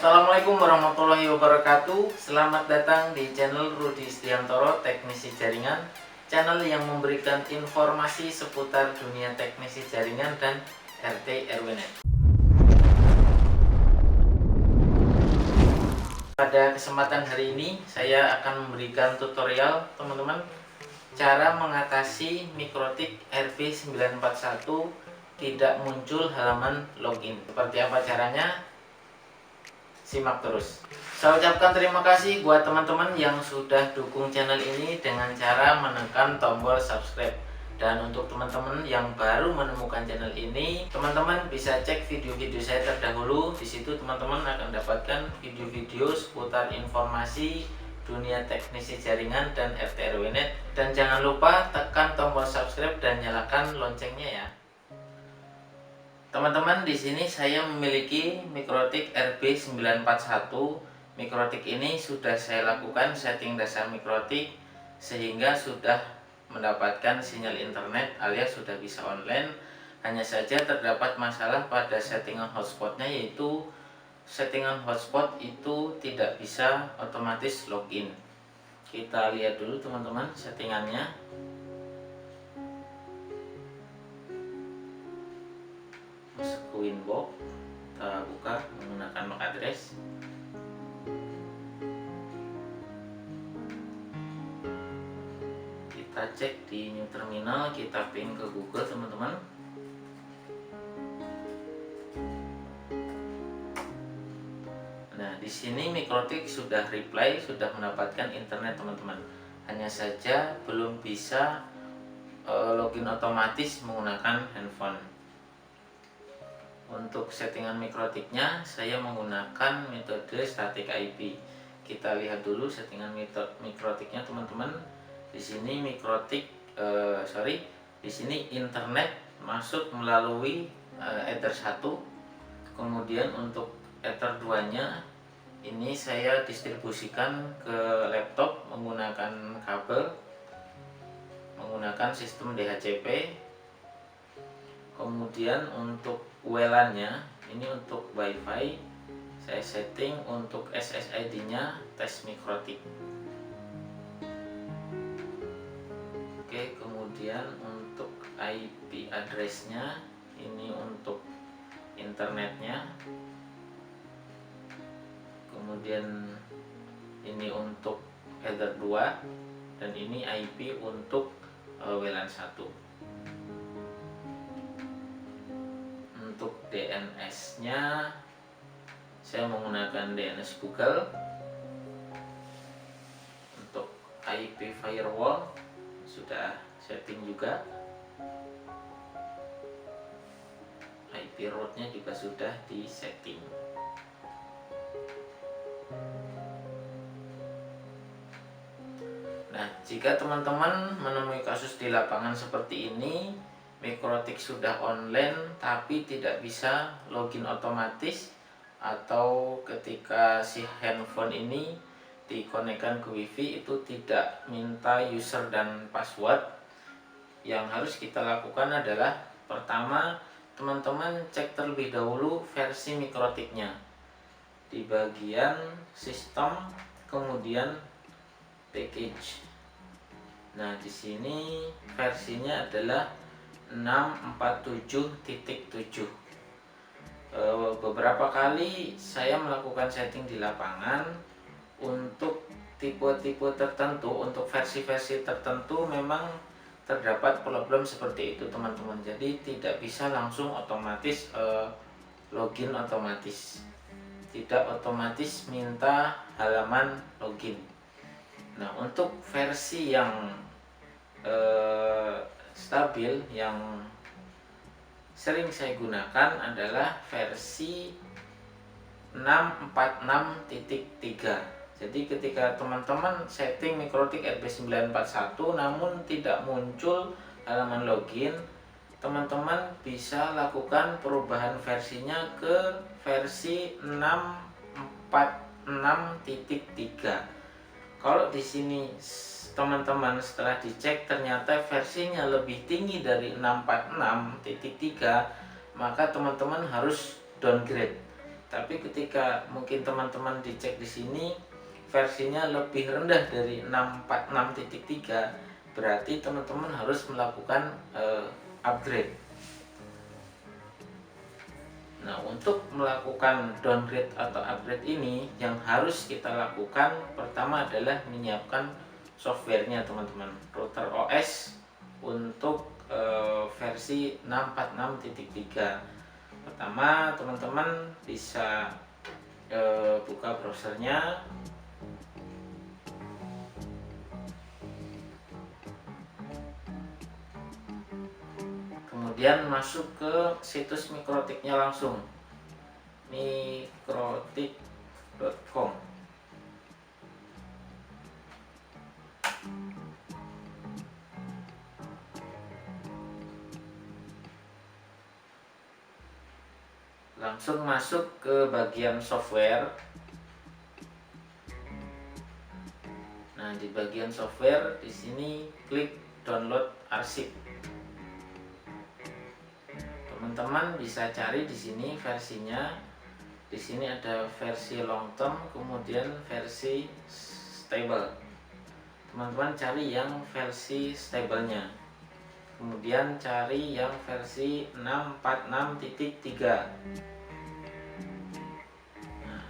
Assalamualaikum warahmatullahi wabarakatuh. Selamat datang di channel Rudi Setiantoro Teknisi Jaringan, channel yang memberikan informasi seputar dunia teknisi jaringan dan RT RW-Net. Pada kesempatan hari ini saya akan memberikan tutorial teman-teman cara mengatasi Mikrotik RB941 tidak muncul halaman login. Seperti apa caranya? Simak terus. Saya ucapkan terima kasih buat teman-teman yang sudah dukung channel ini dengan cara menekan tombol subscribe. Dan untuk teman-teman yang baru menemukan channel ini, teman-teman bisa cek video-video saya terdahulu. Di situ teman-teman akan dapatkan video-video seputar informasi dunia teknisi jaringan dan RT RW-Net. Dan jangan lupa tekan tombol subscribe dan nyalakan loncengnya ya. Teman-teman, di sini saya memiliki Mikrotik RB941. Mikrotik ini sudah saya lakukan setting dasar Mikrotik sehingga sudah mendapatkan sinyal internet alias sudah bisa online. Hanya saja terdapat masalah pada settingan hotspotnya, yaitu settingan hotspot itu tidak bisa otomatis login. Kita lihat dulu teman-teman settingannya. Masuk ke Winbox, kita buka menggunakan MAC address. Kita cek di new terminal, kita ping ke Google teman-teman. Nah, di sini Mikrotik sudah reply, sudah mendapatkan internet teman-teman. Hanya saja belum bisa login otomatis menggunakan handphone. Untuk settingan Mikrotiknya saya menggunakan metode static IP. Kita lihat dulu settingan Mikrotiknya teman-teman. Di sini di sini internet masuk melalui Ether 1. Kemudian untuk Ether 2-nya ini saya distribusikan ke laptop menggunakan kabel, menggunakan sistem DHCP. Kemudian untuk WLAN-nya ini untuk WiFi saya setting untuk SSID-nya tes Mikrotik. Oke, kemudian untuk IP address-nya ini untuk internetnya. Kemudian ini untuk Ether 2 dan ini IP untuk WLAN 1. Untuk DNS-nya saya menggunakan DNS Google. Untuk IP firewall sudah setting juga. IP route-nya juga sudah disetting. Nah, jika teman-teman menemui kasus di lapangan seperti ini, Mikrotik sudah online tapi tidak bisa login otomatis, atau ketika si handphone ini dikonekkan ke wifi itu tidak minta user dan password, yang harus kita lakukan adalah pertama teman-teman cek terlebih dahulu versi Mikrotiknya di bagian sistem, kemudian package. Nah, di sini versinya adalah 647.7. Beberapa kali saya melakukan setting di lapangan untuk tipe-tipe tertentu, untuk versi-versi tertentu memang terdapat problem seperti itu teman-teman. Jadi tidak bisa langsung otomatis login otomatis, tidak otomatis minta halaman login. Nah, untuk versi yang stabil yang sering saya gunakan adalah versi 646.3. Jadi ketika teman-teman setting Mikrotik RB941 namun tidak muncul halaman login, teman-teman bisa lakukan perubahan versinya ke versi 646.3. Kalau di sini teman-teman setelah dicek ternyata versinya lebih tinggi dari 646.3, maka teman-teman harus downgrade. Tapi ketika mungkin teman-teman dicek di sini versinya lebih rendah dari 646.3, berarti teman-teman harus melakukan upgrade. Nah, untuk melakukan downgrade atau upgrade ini yang harus kita lakukan pertama adalah menyiapkan softwarenya teman-teman. Router OS untuk versi 646.3. Pertama, teman-teman bisa buka browsernya. Kemudian masuk ke situs mikrotiknya langsung, mikrotik.com. Langsung masuk ke bagian software. Nah, di bagian software di sini klik download arsip. Teman-teman bisa cari di sini versinya. Di sini ada versi long term, kemudian versi stable. Teman-teman cari yang versi stablenya. Kemudian cari yang versi 646.3. Nah,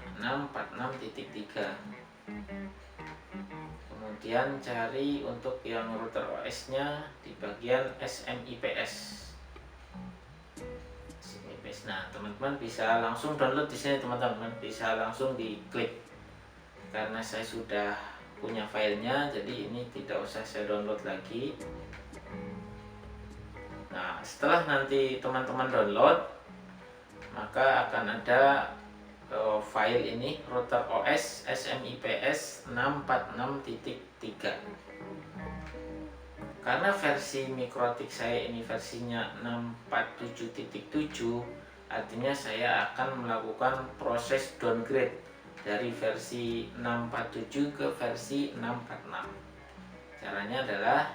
646.3. Kemudian cari untuk yang router OS-nya di bagian SMIPS. Nah, teman-teman bisa langsung download di sini, teman-teman bisa langsung diklik. Karena saya sudah punya filenya, jadi ini tidak usah saya download lagi. Nah, setelah nanti teman-teman download, maka akan ada file ini, router OS SMIPS 646.3. Karena versi mikrotik saya ini versinya 647.7, artinya saya akan melakukan proses downgrade dari versi 647 ke versi 646. Caranya adalah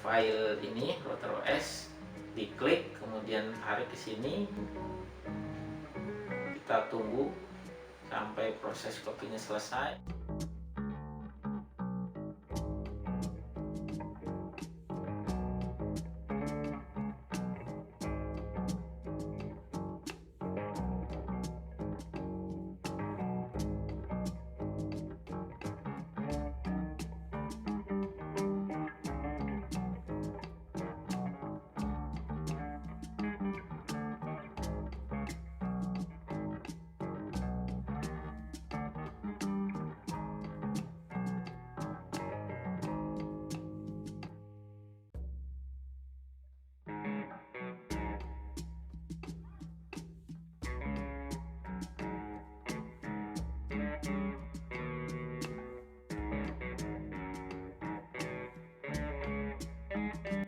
file ini router OS diklik, kemudian tarik ke sini. Kita tunggu sampai proses kopinya selesai.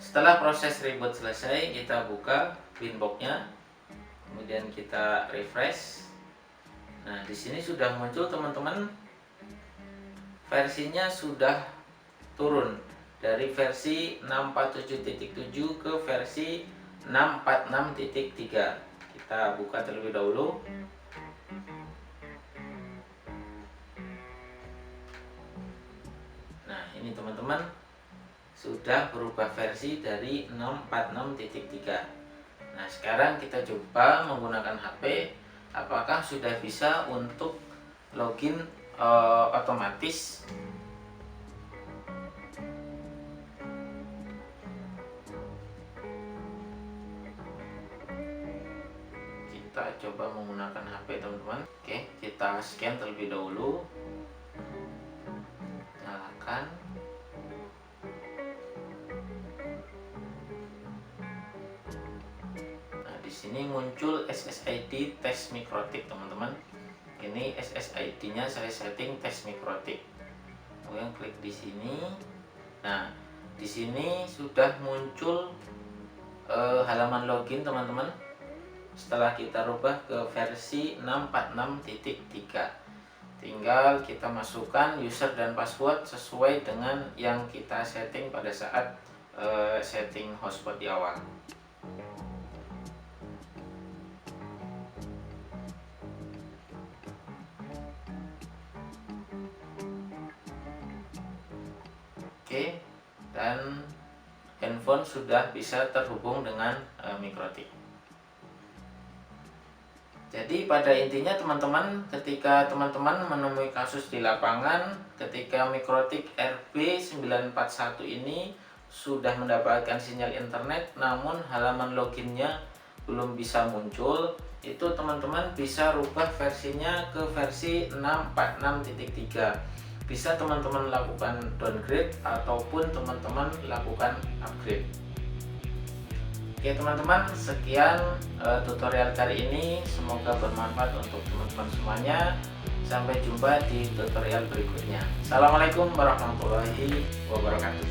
Setelah proses reboot selesai, kita buka winbox-nya, kemudian kita refresh. Nah, di sini sudah muncul teman-teman, versinya sudah turun dari versi 647.7 ke versi 646.3. Kita buka terlebih dahulu. Nah, ini teman-teman, sudah berubah versi dari 646.3. Nah, sekarang kita coba menggunakan HP, apakah sudah bisa untuk login otomatis. Kita coba menggunakan HP, teman-teman. Oke, kita scan terlebih dahulu. Nyalakan. Sini muncul SSID tes mikrotik, teman-teman. Ini SSID-nya saya setting tes mikrotik. Kemudian klik di sini. Nah, di sini sudah muncul halaman login, teman-teman. Setelah kita rubah ke versi 646.3, tinggal kita masukkan user dan password sesuai dengan yang kita setting pada saat setting hotspot di awal. Oke, dan handphone sudah bisa terhubung dengan Mikrotik. Jadi pada intinya teman-teman, ketika teman-teman menemui kasus di lapangan ketika Mikrotik RB941 ini sudah mendapatkan sinyal internet namun halaman loginnya belum bisa muncul, itu teman-teman bisa rubah versinya ke versi 646.3. Bisa teman-teman lakukan downgrade ataupun teman-teman lakukan upgrade. Oke teman-teman, sekian tutorial kali ini, semoga bermanfaat untuk teman-teman semuanya. Sampai jumpa di tutorial berikutnya. Assalamualaikum warahmatullahi wabarakatuh.